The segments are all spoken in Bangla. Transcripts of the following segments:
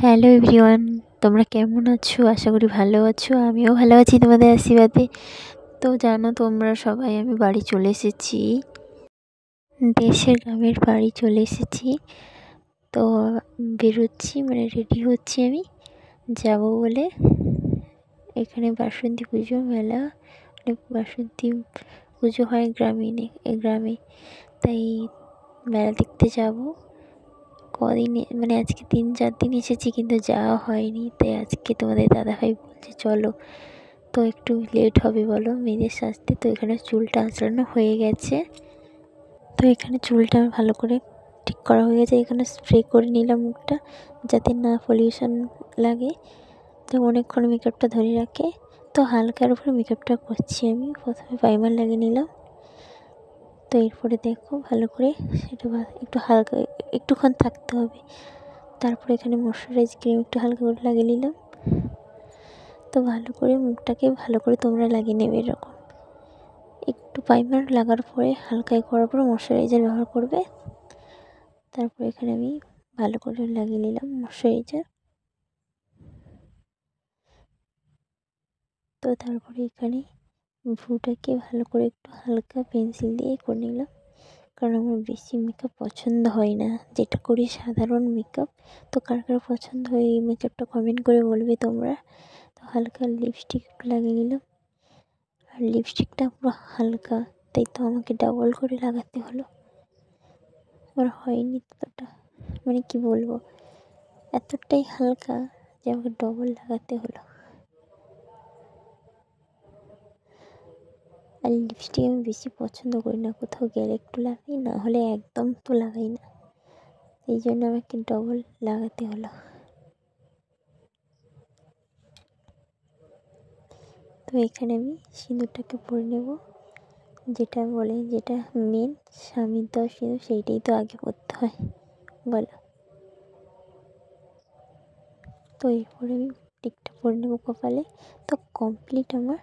হ্যালো এভরিওয়ান, তোমরা কেমন আছো? আশা করি ভালো আছো। আমিও ভালো আছি তোমাদের আশীর্বাদে। তো জানো তোমরা সবাই, আমি বাড়ি চলে এসেছি, দেশের গ্রামের বাড়ি চলে এসেছি। তো বেরোচ্ছি, মানে রেডি হচ্ছি আমি যাব বলে। এখানে বাসন্তী পুজো মেলা, মানে বাসন্তী পুজো হয় গ্রামে, তাই মেলা দেখতে যাব। কদিন মানে আজকে 3-4 দিন এসেছি, কিন্তু যাওয়া হয়নি। তাই আজকে তোমাদের দাদাভাই বলছে চলো। তো একটু লেট হবে বলো মেয়েদের সাজতে। তো এখানে চুলটা আঁচড়ানো হয়ে গেছে। তো এখানে চুলটা ভালো করে ঠিক করা হয়ে গেছে। এখানে স্প্রে করে নিলাম মুখটা, যাতে না পলিউশন লাগে, তো অনেকক্ষণ মেকআপটা ধরে রাখে। তো হালকার উপরে মেকআপটা করছি আমি। প্রথমে প্রাইমার লাগিয়ে নিলাম। তো এরপরে দেখো ভালো করে সেটা একটু হালকা একটুক্ষণ থাকতে হবে। তারপরে এখানে ময়শ্চারাইজ ক্রিম একটু হালকা করে লাগিয়ে নিলাম। তো ভালো করে মুখটাকে ভালো করে তোমরা লাগিয়ে নেবে। এরকম একটু প্রাইমার লাগার পরে হালকা করার পরে ময়শ্চারাইজার ব্যবহার করবে। তারপরে এখানে আমি ভালো করে লাগিয়ে নিলাম ময়শ্চারাইজার। তো তারপরে এখানে ভ্রুটাকে ভালো করে একটু হালকা পেন্সিল দিয়ে করে নিলাম, কারণ আমার বেশি মেকআপ পছন্দ হয় না, যেটা করি সাধারণ মেকআপ। তো কার কার পছন্দ হয় এই মেকআপটা কমেন্ট করে বলবে তোমরা। তো হালকা লিপস্টিক একটু লাগিয়ে নিলাম, আর লিপস্টিকটা পুরো হালকা, তাই তো আমাকে ডাবল করে লাগাতে হলো। আমার হয়নি ততটা, মানে কি বলবো, এতটাই হালকা যে আমাকে ডবল লাগাতে হলো। আর লিপস্টিক আমি বেশি পছন্দ করি না, কোথাও গেলে একটু লাগাই, না হলে একদম তো লাগাই না। এই জন্য আমাকে ডবল লাগাতে হলো। তো এখানে আমি সিঁদুরটাকে পরে নেব, যেটা বলে যেটা মেন স্বামীর দেওয়া সিঁদুর, সেইটাই তো আগে পরতে হয় বলো। তো এরপরে আমি টিকটা পরে নেবো কপালে। তো কমপ্লিট আমার।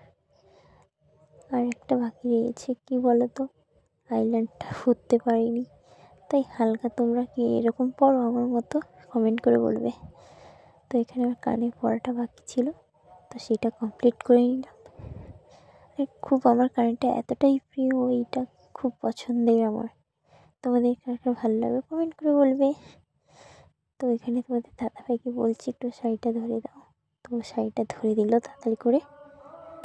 আর একটা বাকি রয়েছে, কি বলো তো, আইল্যান্ডটা পরতে পারিনি। তাই হালকা তোমরা কি এরকম পরো আমার মতো কমেন্ট করে বলবে। তো এখানে আমার কানে পরাটা বাকি ছিল, তো সেটা কমপ্লিট করে নিলাম। খুব আমার কানেরটা এতটাই প্রিয়, এইটা খুব পছন্দের আমার। তোমাদের কার কার ভালো লাগবে কমেন্ট করে বলবে। তো এখানে তোমাদের দাদাভাইকে বলছি একটু শাড়িটা ধরে দাও। তো শাড়িটা ধরে দিল তাড়াতাড়ি করে।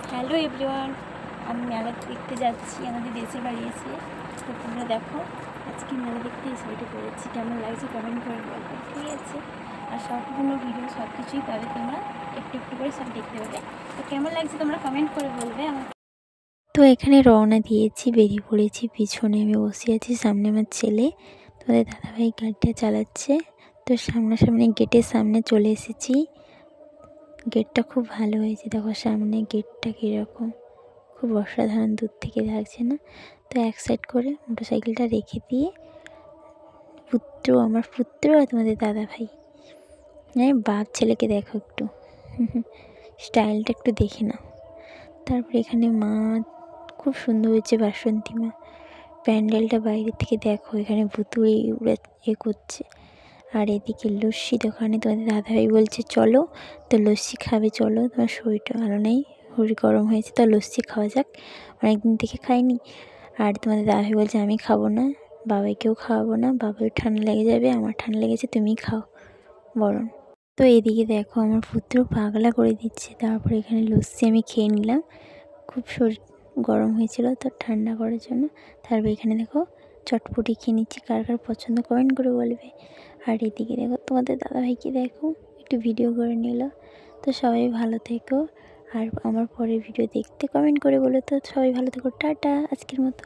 হ্যালো এভরিওয়ান, আমি মেলা দেখতে যাচ্ছি আমাদের দেশের বাড়ি এসে। তো তোমরা দেখো আজকে মেলা দেখতে এই শাড়িটা পরেছি, কেমন লাগছে কমেন্ট করে বলবে, ঠিক আছে? আর সম্পূর্ণ ভিডিও সব কিছুই পাবে তোমরা, একটু একটু করে সব দেখতে পাবে। তো কেমন লাগছে তোমরা কমেন্ট করে বলবে আমার। তো এখানে রওনা দিয়েছি, বেরিয়ে পড়েছি। পিছনে আমি বসে আছি, সামনে আমার ছেলে, তোমাদের দাদাভাই গাড়িটা চালাচ্ছে। তো সামনাসামনি গেটের সামনে চলে এসেছি। গেটটা খুব ভালো হয়েছে, দেখো সামনে গেটটা কীরকম, খুব অসাধারণ, দূর থেকে লাগছে না? তো এক সাইড করে মোটরসাইকেলটা রেখে দিয়ে আমার পুত্র আর তোমাদের দাদাভাই, হ্যাঁ বাপ ছেলেকে দেখো একটু, স্টাইলটা একটু দেখে নাও। তারপরে এখানে মা খুব সুন্দর হয়েছে, বাসন্তী মা। প্যান্ডেলটা বাইরে থেকে দেখো, এখানে ভুতুড়ে উড়ে করছে। আর এদিকে লস্যি দোকানে তোমাদের দাদাভাই বলছে চলো। তো লস্যি খাবে, চলো, তোমার শরীরটা ভালো নেই, শরীর গরম হয়েছে, তো লস্যি খাওয়া যাক, অনেকদিন থেকে খাইনি। আর তোমাদের দাদাভাই বলছে আমি খাবো না, বাবাইকেও খাওয়াবো না, বাবার ঠান্ডা লেগে যাবে, আমার ঠান্ডা লেগেছে, তুমি খাও বরং। তো এদিকে দেখো আমার পুত্র পাগলা করে দিচ্ছে। তারপরে এখানে লস্যি আমি খেয়ে নিলাম, খুব শরীর গরম হয়েছিল তো ঠান্ডা করার জন্য। তারপর এখানে দেখো চটপটি খেয়ে নিচ্ছি, কার কার পছন্দ কমেন্ট করে বলবে। আর এদিকে দেখো তোমাদের দাদাভাইকে দেখো একটু ভিডিও করে নিল। তো সবাই ভালো থেকো, আর আমার পরের ভিডিও দেখতে কমেন্ট করে বলো। তো সবাই ভালো থেকো, টাটা আজকের মতো।